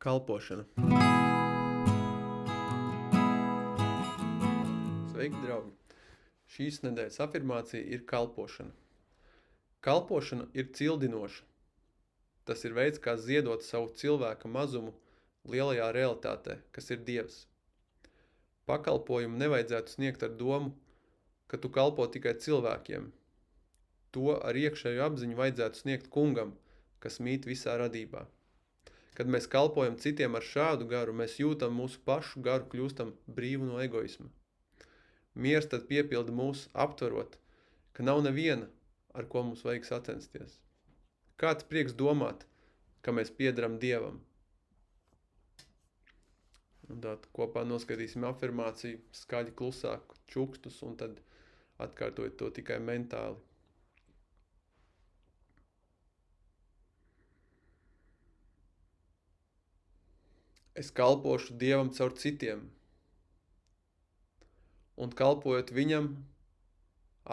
Kalpošana. Sveiki, draugi! Šīs nedēļas afirmācija ir kalpošana. Kalpošana ir cildinoša. Tas ir veids, kā ziedot savu cilvēka mazumu lielajā realitātē, kas ir Dievs. Pakalpojumu nevajadzētu sniegt ar domu, ka tu kalpo tikai cilvēkiem. To ar iekšēju apziņu vajadzētu sniegt Kungam, kas mīt visā radībā. Kad mēs kalpojam citiem ar šādu garu, mēs jūtam mūsu pašu garu, kļūstam brīvu no egoisma. Miers tad piepilda mūs aptverot, ka nav neviena, ar ko mums vajag sacensties. Kāds prieks domāt, ka mēs piederam Dievam? Un tad kopā noskatīsim afirmāciju, skaļi klusāk, čukstus, un tad atkārtojot to tikai mentāli. Es kalpošu Dievam caur citiem, un kalpojot viņam,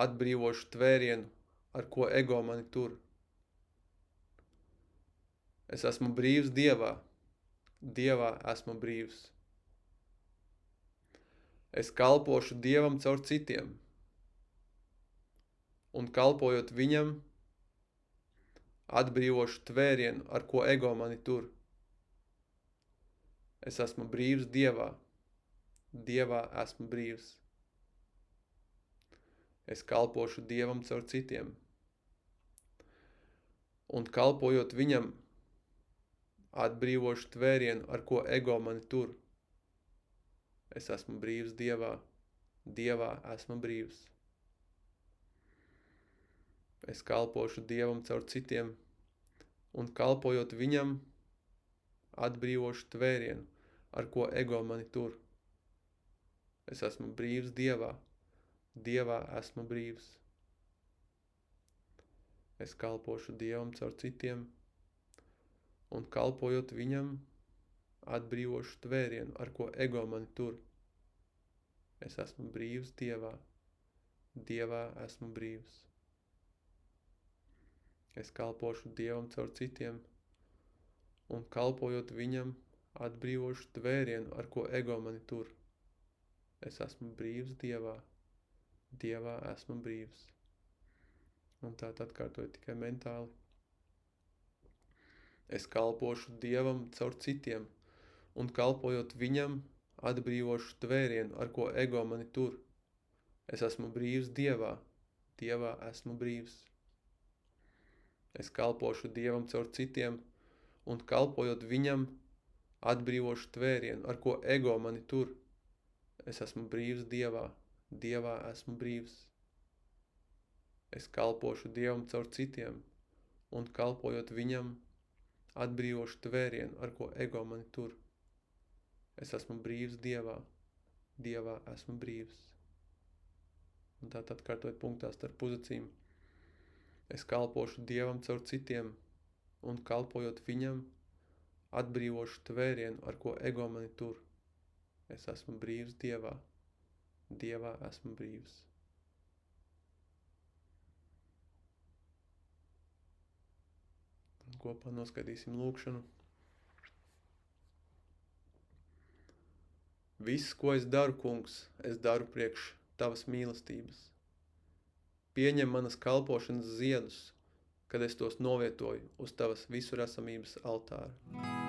atbrīvošu tvērienu, ar ko ego mani tur. Es esmu brīvs Dievā, Dievā esmu brīvs. Es kalpošu Dievam caur citiem, un kalpojot viņam, atbrīvošu tvērienu, ar ko ego mani tur. Es esmu brīvs Dievā, Dievā esmu brīvs. Es kalpošu Dievam caur citiem, un kalpojot viņam, atbrīvošu tvērienu, ar ko ego mani tur. Es esmu brīvs Dievā, Dievā esmu brīvs. Es kalpošu Dievam caur citiem, un kalpojot viņam, atbrīvošu tvērienu, ar ko ego mani tur. Es esmu brīvs Dievā, Dievā esmu brīvs. Es kalpošu Dievam caur citiem, un kalpojot viņam, atbrīvošu tvērienu, ar ko ego mani tur. Es esmu brīvs Dievā, Dievā esmu brīvs. Es kalpošu Dievam caur citiem, un kalpojot viņam, atbrīvošu tvērienu, ar ko ego mani tur. Es esmu brīvs Dievā, Dievā esmu brīvs. Un tā atkārtoju tikai mentāli. Es kalpošu Dievam caur citiem, un kalpojot viņam, atbrīvošu tvērienu, ar ko ego mani tur. Es esmu brīvs Dievā, Dievā esmu brīvs. Es kalpošu Dievam caur citiem, un kalpojot viņam, atbrīvošu tvērienu, ar ko ego mani tur. Es esmu brīvs Dievā, Dievā esmu brīvs. Es kalpošu Dievam caur citiem, un kalpojot viņam, atbrīvošu tvērienu, ar ko ego mani tur. Es esmu brīvs Dievā, Dievā esmu brīvs. Un tā atkārtojot punktā starp pozīcijām. Es kalpošu Dievam caur citiem, un kalpojot viņam, atbrīvošu tvērienu, ar ko ego mani tur. Es esmu brīvs Dievā, Dievā esmu brīvs. Un kopā noskatīsim lūkšanu. Viss, ko es daru, Kungs, es daru priekš tavas mīlestības. Pieņem manas kalpošanas ziedus, kad es tos novietoju uz tavas visuresamības altāra.